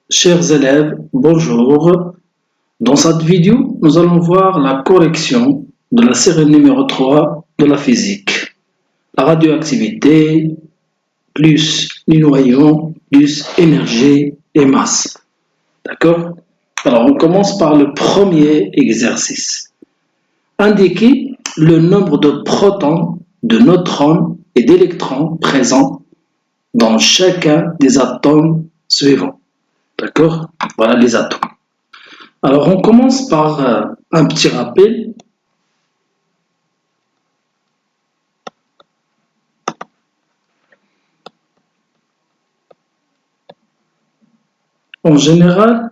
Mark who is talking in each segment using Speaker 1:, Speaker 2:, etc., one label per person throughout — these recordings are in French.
Speaker 1: Chers élèves, bonjour. Dans cette vidéo, nous allons voir la correction de la série numéro 3 de la physique. La radioactivité, plus les noyaux, plus énergie et masse. D'accord? Alors, on commence par le premier exercice. Indiquez le nombre de protons, de neutrons et d'électrons présents dans chacun des atomes suivants. D'accord? Voilà les atomes. Alors, on commence par un petit rappel. En général,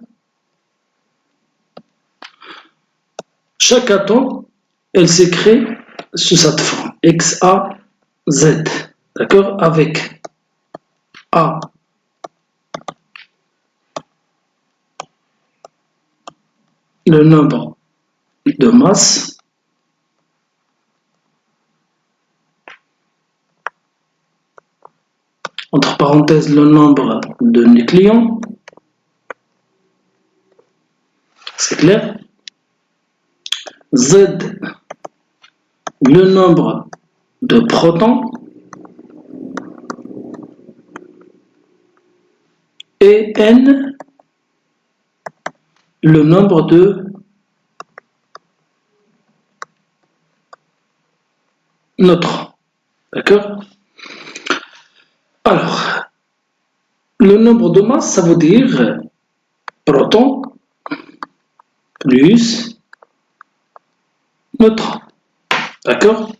Speaker 1: chaque atome, elle s'écrit sous cette forme, XAZ, d'accord? Avec A, le nombre de masse, entre parenthèses, le nombre de nucléons, c'est clair? Z, le nombre de protons, et N, le nombre de neutrons, d'accord? Alors, le nombre de masse, ça veut dire proton plus neutron, d'accord?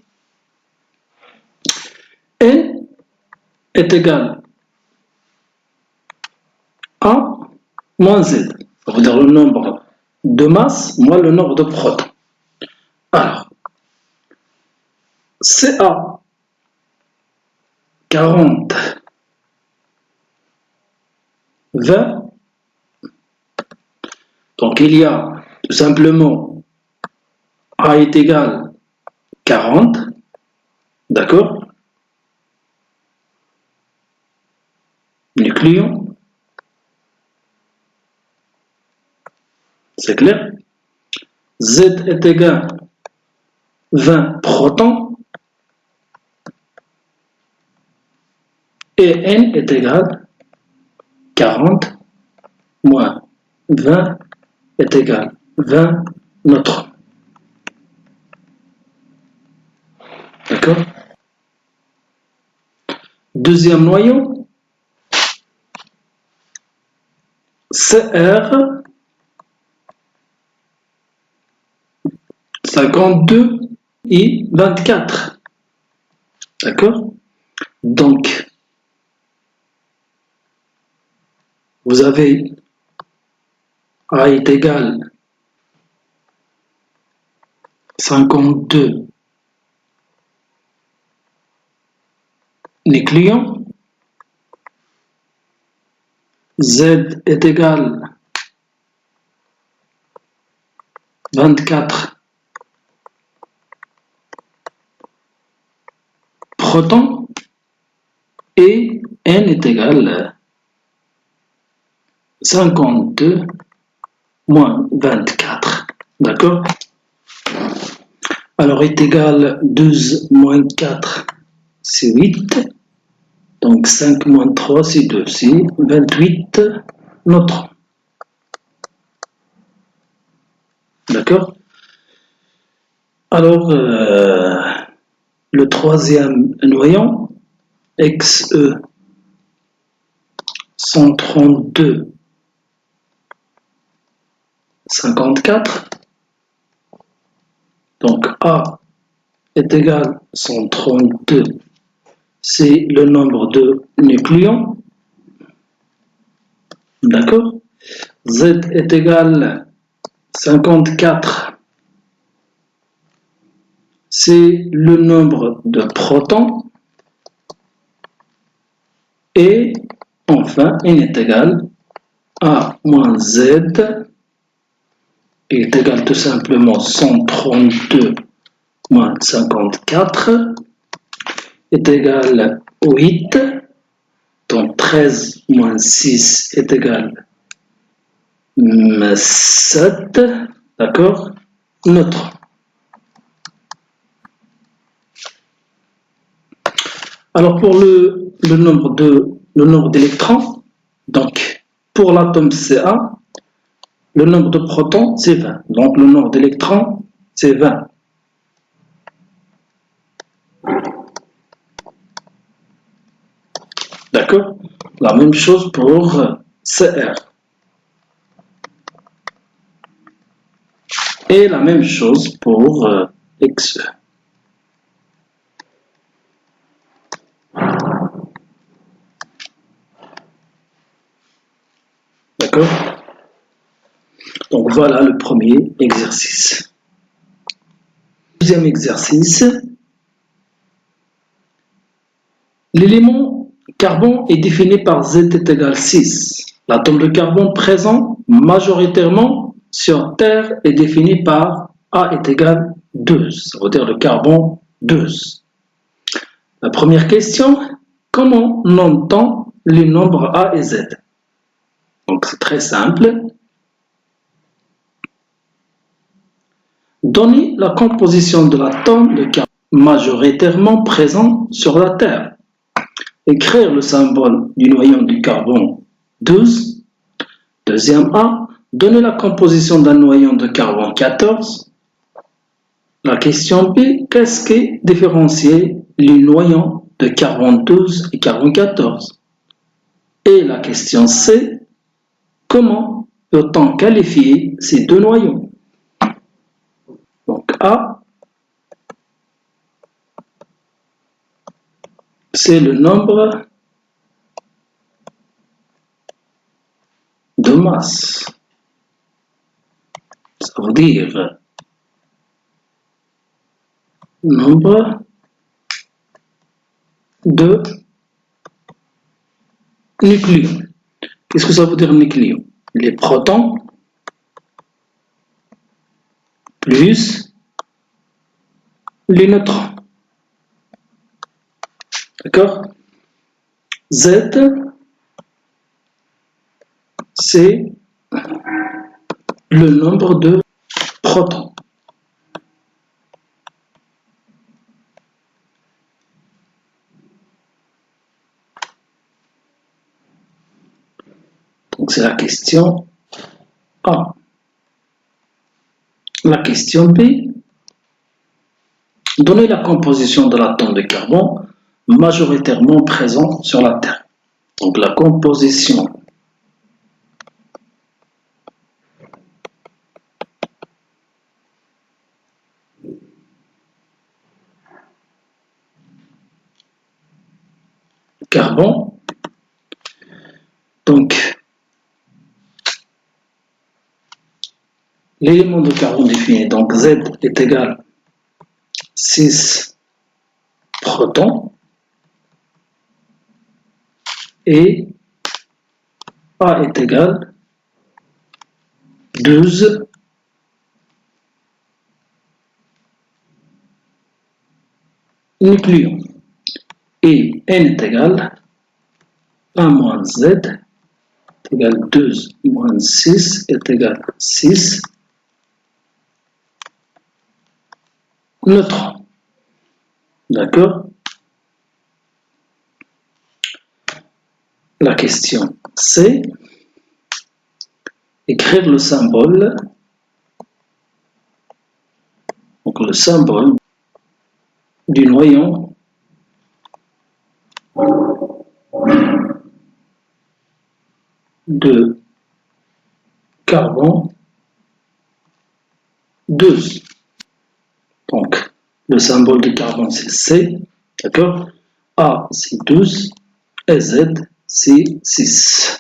Speaker 1: N est égal à moins Z, ça veut dire le nombre de masse moins le nombre de protons. Alors, CA 40, 20, donc il y a tout simplement A est égal 40, d'accord? Nucléon, c'est clair? Z est égal 20 protons et N est égal 40 moins 20 est égal 20 neutrons. D'accord? Deuxième noyau, CR 52 et 24. D'accord? Donc, vous avez A est égal 52 nucléons, Z est égal 24 protons et N est égal 52 moins 24. D'accord? Alors, est égal 12 moins 4, c'est 8. Donc, 5 moins 3, c'est 2, c'est 28 neutrons. D'accord? Alors, le troisième noyau, XE 132 54. Donc A est égal à 132, c'est le nombre de nucléons. D'accord? Z est égal à 54, c'est le nombre de protons. Et enfin, N est égal à moins Z est égal tout simplement 132 moins 54 est égal à 8. Donc 13 moins 6 est égal 7, d'accord, neutre. Alors pour le nombre d'électrons, donc pour l'atome Ca, le nombre de protons c'est 20. Donc le nombre d'électrons c'est 20. D'accord? La même chose pour Cr. Et la même chose pour Xe. D'accord? Donc voilà le premier exercice. Deuxième exercice. L'élément carbone est défini par Z est égal 6. L'atome de carbone présent majoritairement sur Terre est défini par A est égal 2. Ça veut dire le carbone 2. La première question, comment nomme-t-on les nombres A et Z? Donc c'est très simple. Donner la composition de l'atome de carbone majoritairement présent sur la Terre. Écrire le symbole du noyau du carbone 12. Deuxième A, donner la composition d'un noyau de carbone 14. La question B, qu'est-ce qui différencie les noyaux de carbone 12 et carbone 14? Et la question C, comment peut-on qualifier ces deux noyaux? Donc A, c'est le nombre de masse. Ça veut dire nombre de nucléons. Qu'est-ce que ça veut dire nucléon? Les protons plus les neutrons. D'accord? Z, c'est le nombre de protons. Donc c'est la question A. La question B. Donnez la composition de l'atome de carbone majoritairement présent sur la Terre. Donc la composition carbone. Donc l'élément de carbone défini, donc Z est égal 6 protons et A est égal 12 nucléons et N est égal 1 moins Z est égal 2 moins 6 est égal 6 neutrons. D'accord? La question C. Écrire le symbole. Donc le symbole du noyau de carbone 12. Donc le symbole de carbone c'est C, d'accord? A c'est 12 et Z c'est 6.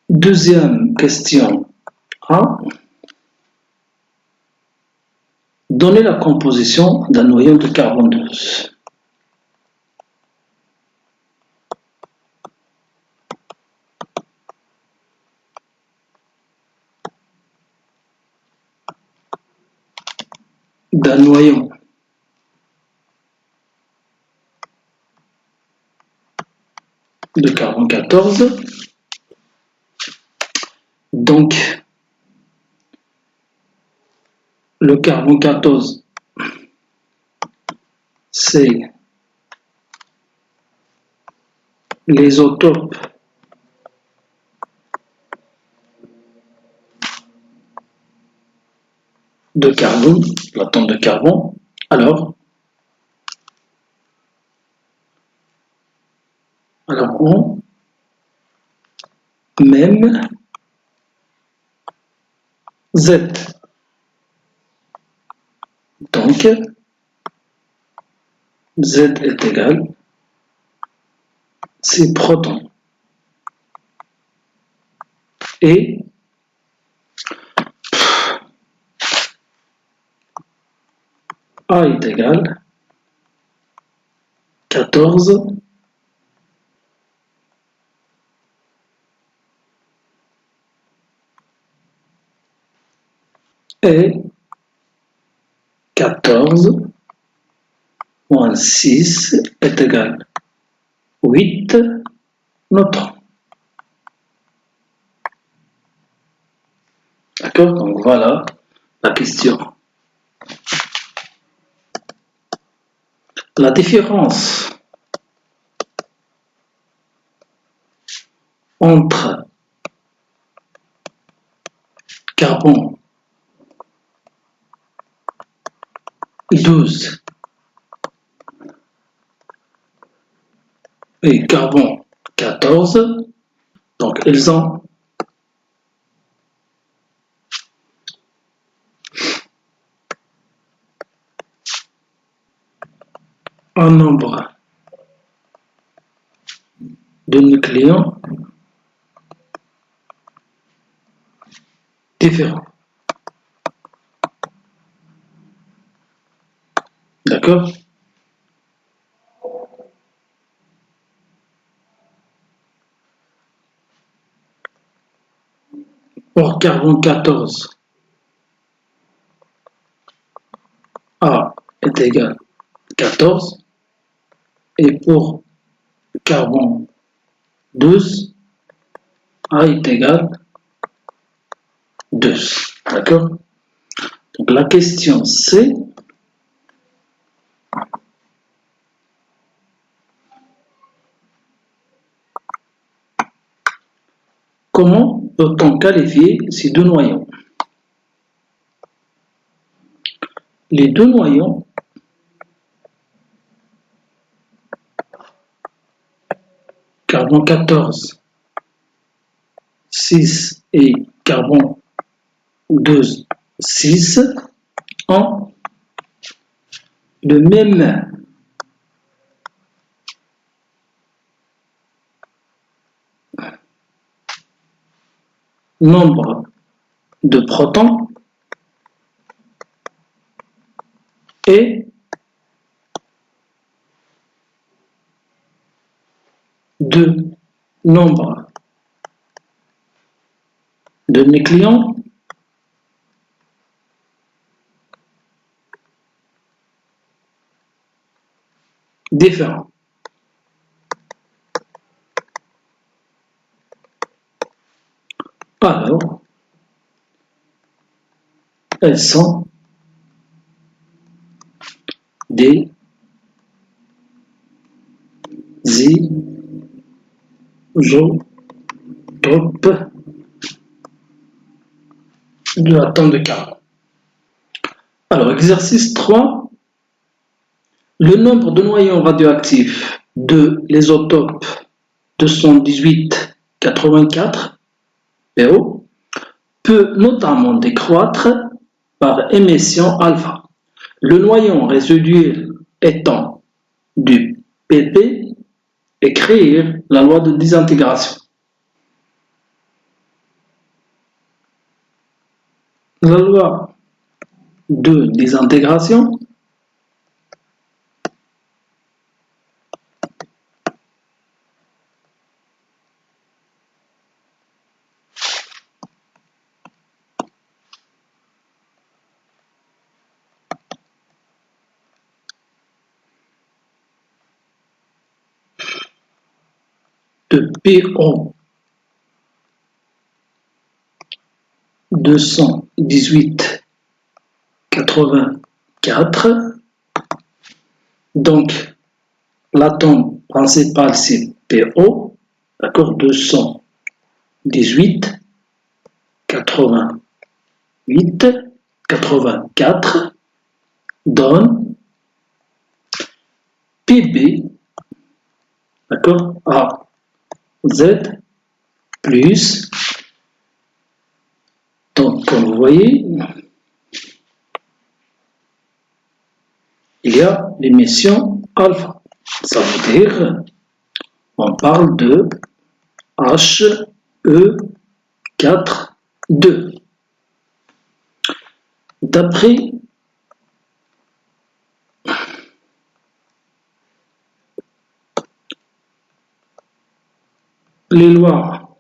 Speaker 1: Deuxième question A. Donnez la composition d'un noyau de carbone 12. D'un noyau de carbone 14. Donc, le carbone 14, c'est l'isotope de carbone, l'atome de carbone. Alors on même Z. Donc, Z est égal, c'est proton. Et A est égal 14 et 14 moins 6 est égal 8 neutrons. D'accord? Donc voilà la question. La différence entre carbone 12 et carbone 14, donc ils ont un nombre de nucléons différent. D'accord? Pour carbone 14, A est égal 14 et pour carbone 12, A est égal 2. D'accord? Donc la question c'est comment peut-on qualifier ces deux noyaux? Les deux noyaux carbone 14, 6 et carbone 12, 6 ont le même nombre de protons et de nombre de nucléons différents. Alors, elles sont des isotopes de l'atome de carbone. Alors, exercice 3. Le nombre de noyaux radioactifs de l'isotope 218-84 PO peut notamment décroître par émission alpha. Le noyau résiduel étant du pp, écrire la loi de désintégration. La loi de désintégration de de PO 218,84. Donc, l'atome principal, c'est PO, d'accord, 218,84 donne PB, d'accord, A, Z, plus, donc comme vous voyez, il y a l'émission alpha. Ça veut dire, on parle de HE4,2. D'après les lois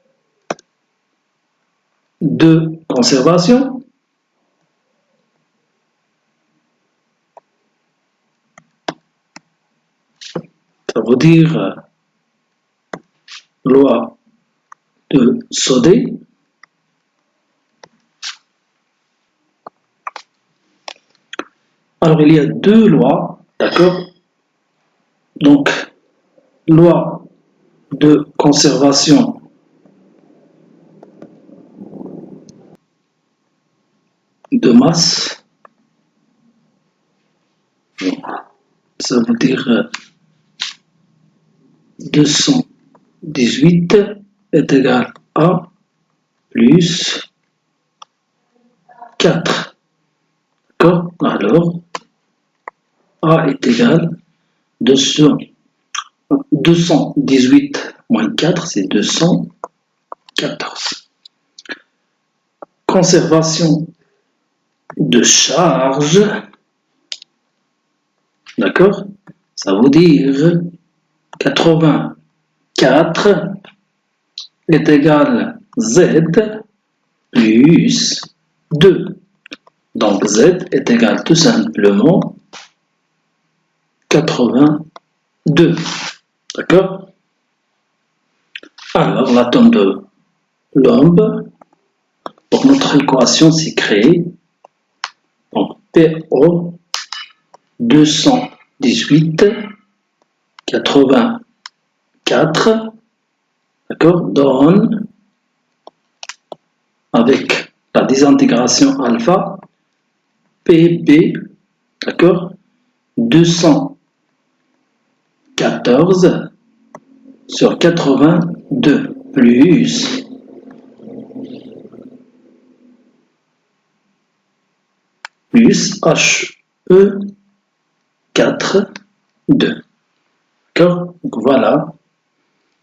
Speaker 1: de conservation, ça veut dire loi de Sodé, alors il y a deux lois, d'accord, donc loi de conservation de masse, ça veut dire 218 est égal à plus 4. D'accord? Alors, A est égal à 218 moins 4, c'est 214. Conservation de charge, d'accord? Ça veut dire 84 est égal à Z plus 2. Donc Z est égal tout simplement 82. D'accord? Alors l'atome de l'ombre, pour notre équation, c'est créé. Donc PO 218,84, d'accord, donne avec la désintégration alpha PB, d'accord, 214 sur 82 plus HE4, 2. D'accord? Donc voilà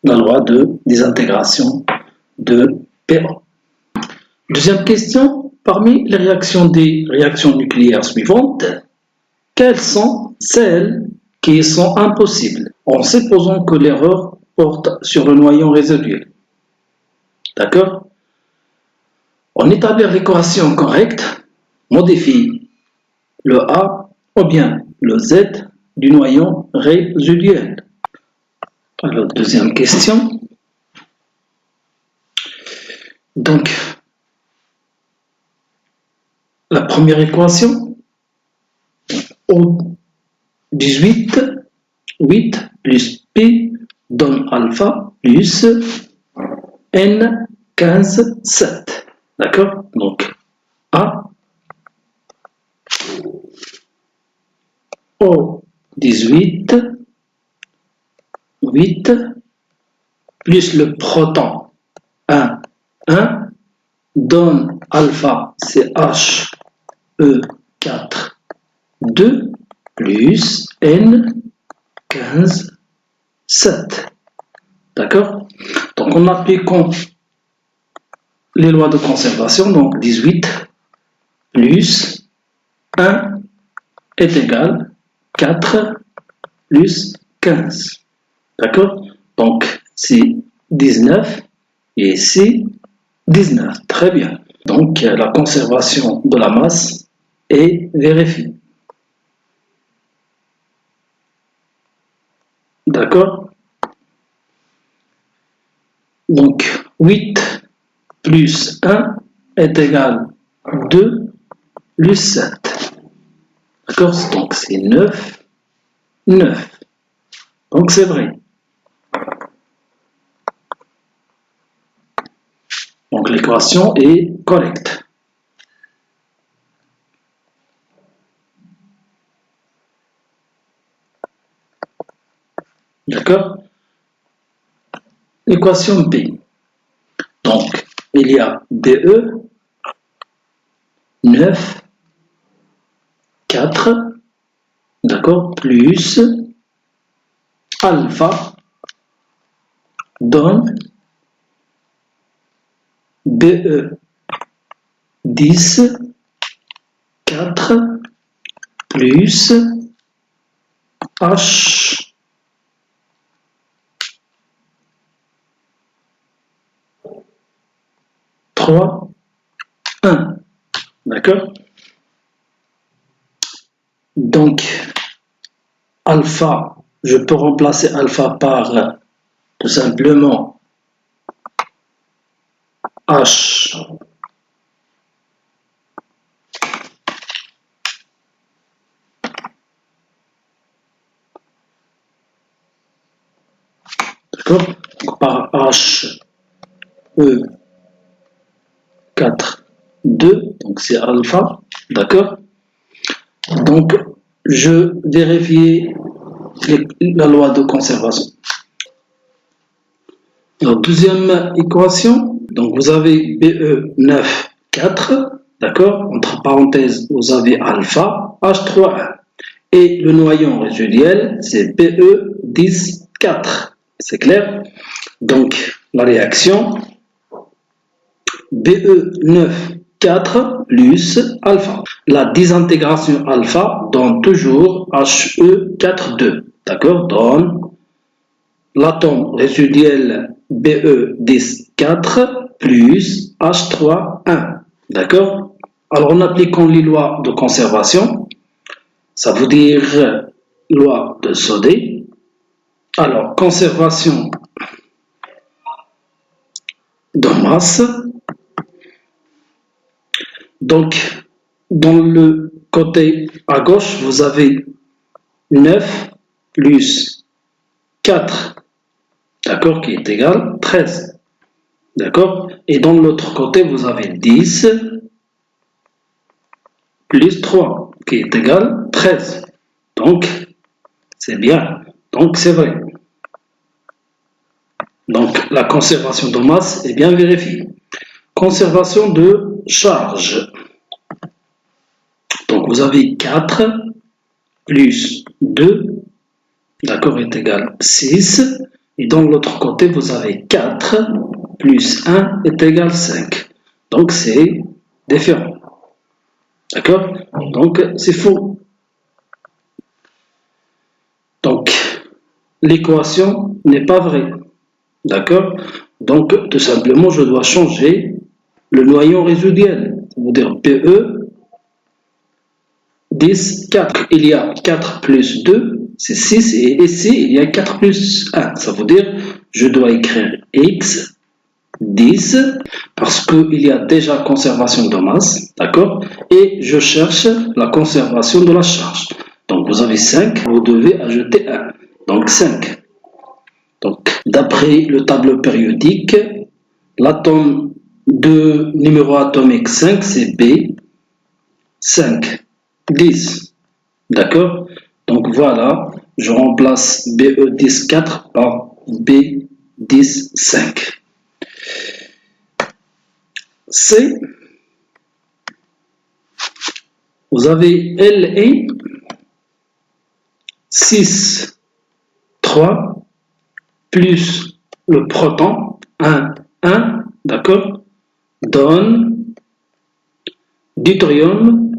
Speaker 1: la loi de désintégration de PO. Deuxième question, parmi les réactions des réactions nucléaires suivantes, quelles sont celles qui sont impossibles en supposant que l'erreur porte sur le noyau résiduel? D'accord? On établit l'équation correcte, modifie le A ou bien le Z du noyau résiduel. Alors, deuxième question. Donc, la première équation, O18, 8 plus P donne alpha plus N15, 7. D'accord? Donc, A, O18, 8 plus le proton 1, 1 donne alpha, c'est HE4, 2 plus N15, 7. D'accord? Donc en appliquant les lois de conservation, donc 18 plus 1 est égal à 4 plus 15. D'accord? Donc c'est 19 et ici 19. Très bien. Donc la conservation de la masse est vérifiée. D'accord? Donc 8 plus 1 est égal à 2 plus 7. D'accord? Donc c'est 9, 9. Donc c'est vrai. Donc l'équation est correcte. D'accord? L'équation B. Donc il y a BE 9, 4, d'accord, plus alpha donne BE 10, 4 plus H 3, 1. D'accord? Donc, alpha, je peux remplacer alpha par tout simplement H d'accord? Par H E 4, 2, donc c'est alpha, d'accord? Donc, je vérifie la loi de conservation. La deuxième équation, donc vous avez BE 9, 4, d'accord? Entre parenthèses, vous avez alpha, H3, 1. Et le noyau résiduel, c'est BE 10, 4. C'est clair? Donc, la réaction, BE 9, 4 plus alpha. La désintégration alpha donne toujours HE 4, 2. D'accord? Donne l'atome résiduel BE 10, 4 plus H3, 1. D'accord? Alors, en appliquant les lois de conservation, ça veut dire loi de Sodé. Alors, conservation de masse. Donc, dans le côté à gauche, vous avez 9 plus 4, d'accord, qui est égal à 13. D'accord? Et dans l'autre côté, vous avez 10 plus 3, qui est égal à 13. Donc, c'est bien. Donc, c'est vrai. Donc, la conservation de masse est bien vérifiée. Conservation de charge. Donc, vous avez 4 plus 2, d'accord, est égal à 6. Et dans l'autre côté, vous avez 4 plus 1 est égal à 5. Donc, c'est différent. D'accord? Donc, c'est faux. Donc, l'équation n'est pas vraie. D'accord? Donc, tout simplement, je dois changer le noyau résiduel. Ça veut dire PE 10, 4. Il y a 4 plus 2, c'est 6. Et ici, il y a 4 plus 1. Ça veut dire, je dois écrire X 10 parce qu'il y a déjà conservation de masse. D'accord? Et je cherche la conservation de la charge. Donc, vous avez 5, vous devez ajouter 1. Donc, 5. Donc, d'après le tableau périodique, l'atome de numéro atomique 5, c'est B. 5, 10. D'accord? Donc, voilà, je remplace BE10, 4 par B10, 5. C, vous avez LE 6, 3, plus le proton, 1, 1, d'accord, donne deutérium,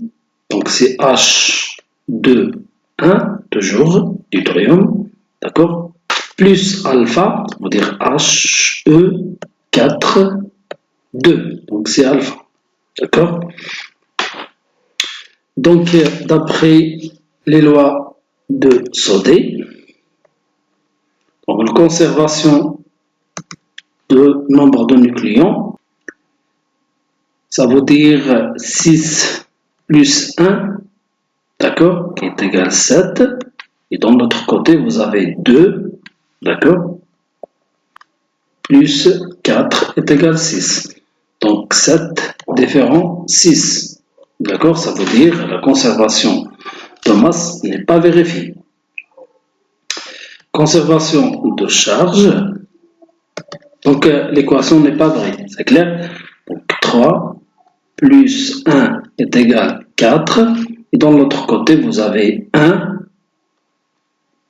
Speaker 1: donc c'est H2, 1, toujours, deutérium, d'accord, plus alpha, ça veut dire HE4, 2, donc c'est alpha, d'accord. Donc, d'après les lois de Sodé, donc la conservation de nombre de nucléons. Ça veut dire 6 plus 1, d'accord, qui est égal à 7. Et de l'autre côté, vous avez 2, d'accord, plus 4 est égal à 6. Donc 7 différent 6. D'accord, ça veut dire la conservation de masse n'est pas vérifiée. Conservation de charge. Donc l'équation n'est pas vraie, c'est clair. Donc 3 plus 1 est égal à 4. Et dans l'autre côté, vous avez 1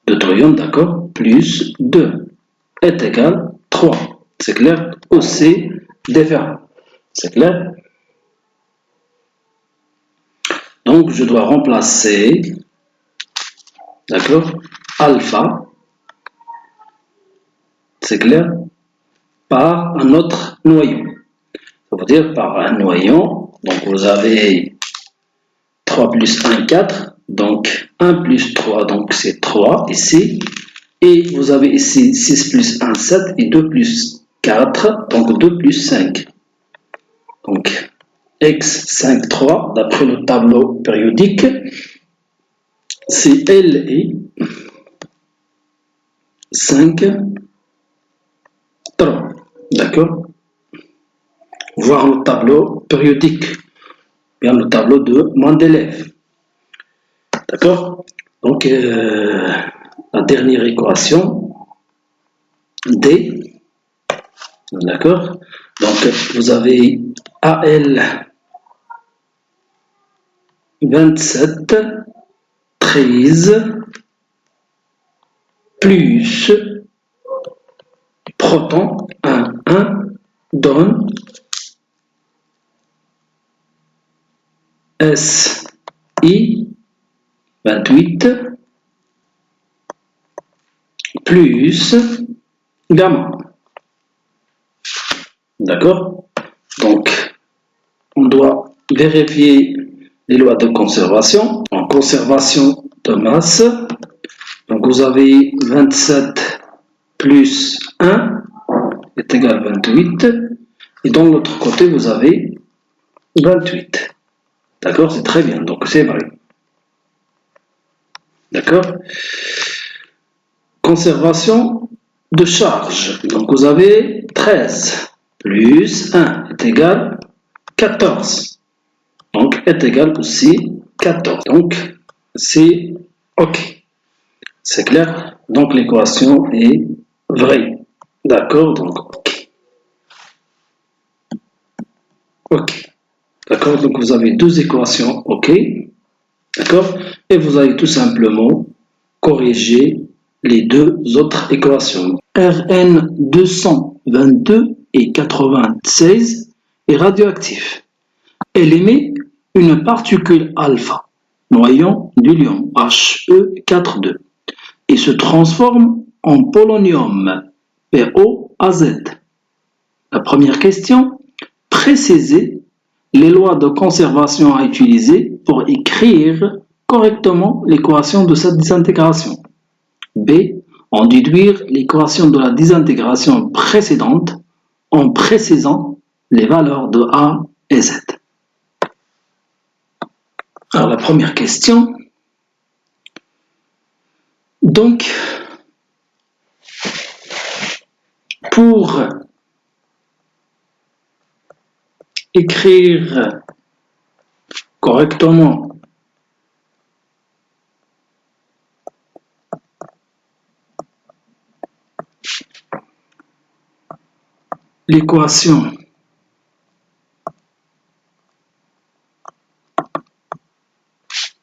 Speaker 1: deutérium, d'accord, plus 2 est égal à 3. C'est clair, aussi différent. C'est clair. Donc je dois remplacer, d'accord, alpha, c'est clair, par un autre noyau. Ça veut dire par un noyau. Donc vous avez 3 plus 1, 4. Donc 1 plus 3, donc c'est 3 ici. Et vous avez ici 6 plus 1, 7. Et 2 plus 4, donc 2 plus 5. Donc x 5, 3, d'après le tableau périodique, c'est LI 5, 3. D'accord? Voir le tableau périodique, bien le tableau de Mendeleev. D'accord? Donc, la dernière équation, D. D'accord? Donc, vous avez AL 27, 13, plus proton 1, 1, donne SI 28 plus gamma. D'accord? Donc, on doit vérifier les lois de conservation. En conservation de masse, donc vous avez 27 plus 1 est égal à 28. Et dans l'autre côté, vous avez 28. D'accord? C'est très bien. Donc, c'est vrai. D'accord? Conservation de charge. Donc, vous avez 13 plus 1 est égal à 14. Donc, est égal aussi 14. Donc, c'est OK. C'est clair? Donc, l'équation est vraie. D'accord? Donc, OK. OK. D'accord? Donc, vous avez deux équations OK. D'accord? Et vous allez tout simplement corriger les deux autres équations. Rn 222 et 96 est radioactif. Elle émet une particule alpha, noyau d'hélium He42, et se transforme en polonium POAZ. La première question, précisez les lois de conservation à utiliser pour écrire correctement l'équation de cette désintégration. B. En déduire l'équation de la désintégration précédente en précisant les valeurs de A et Z. Alors la première question, donc pour écrire correctement l'équation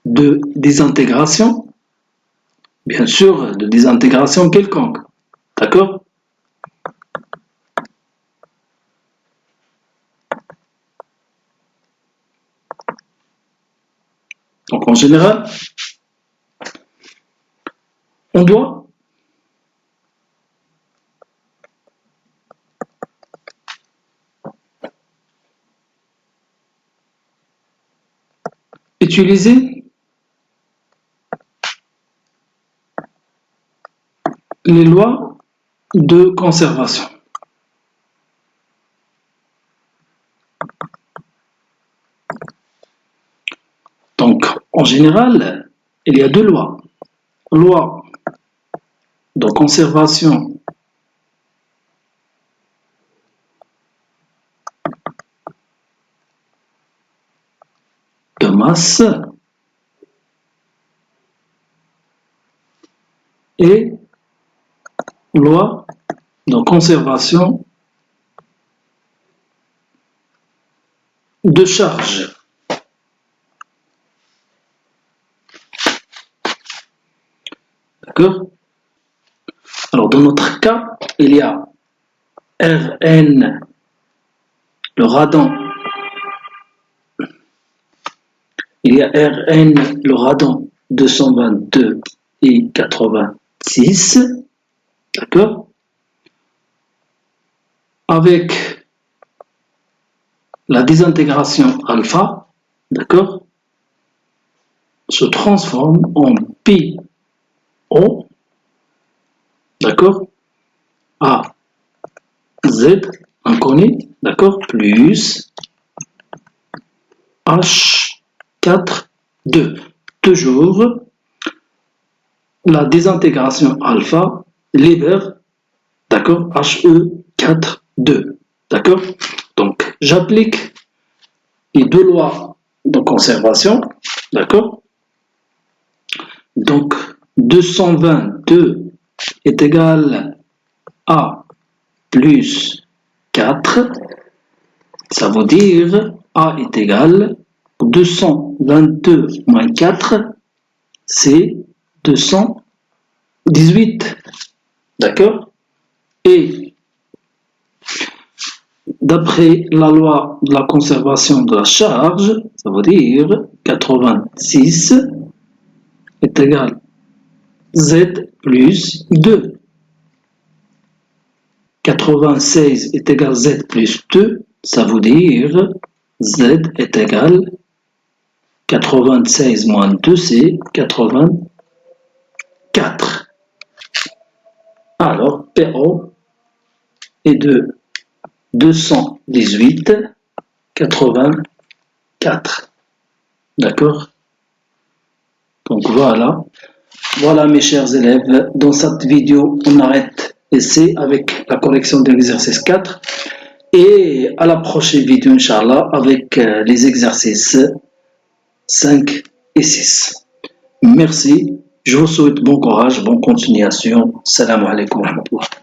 Speaker 1: de désintégration, bien sûr de désintégration quelconque, d'accord? Donc en général, on doit utiliser les lois de conservation. En général, il y a deux lois. Loi de conservation de masse et loi de conservation de charge. D'accord? Alors, dans notre cas, il y a Rn, le radon. Il y a Rn, le radon 222 et 86. D'accord? Avec la désintégration alpha, d'accord, se transforme en PO, d'accord, A, Z, inconnu, d'accord, plus H4, 2. Toujours, la désintégration alpha libère, d'accord, HE4, 2. D'accord? Donc, j'applique les deux lois de conservation, d'accord? Donc, 222 est égal à plus 4, ça veut dire A est égal 222 moins 4, c'est 218, d'accord? Et d'après la loi de la conservation de la charge, ça veut dire 86 est égal Z plus 2. 96 est égal Z plus 2, ça veut dire Z est égal 96 moins 2, c'est 84. Alors, PO est de 218, 84. D'accord? Donc voilà. Voilà mes chers élèves, dans cette vidéo, on arrête ici avec la correction de l'exercice 4 et à la prochaine vidéo, Inch'Allah, avec les exercices 5 et 6. Merci, je vous souhaite bon courage, bonne continuation. Salam alaikum wa rahmatullah.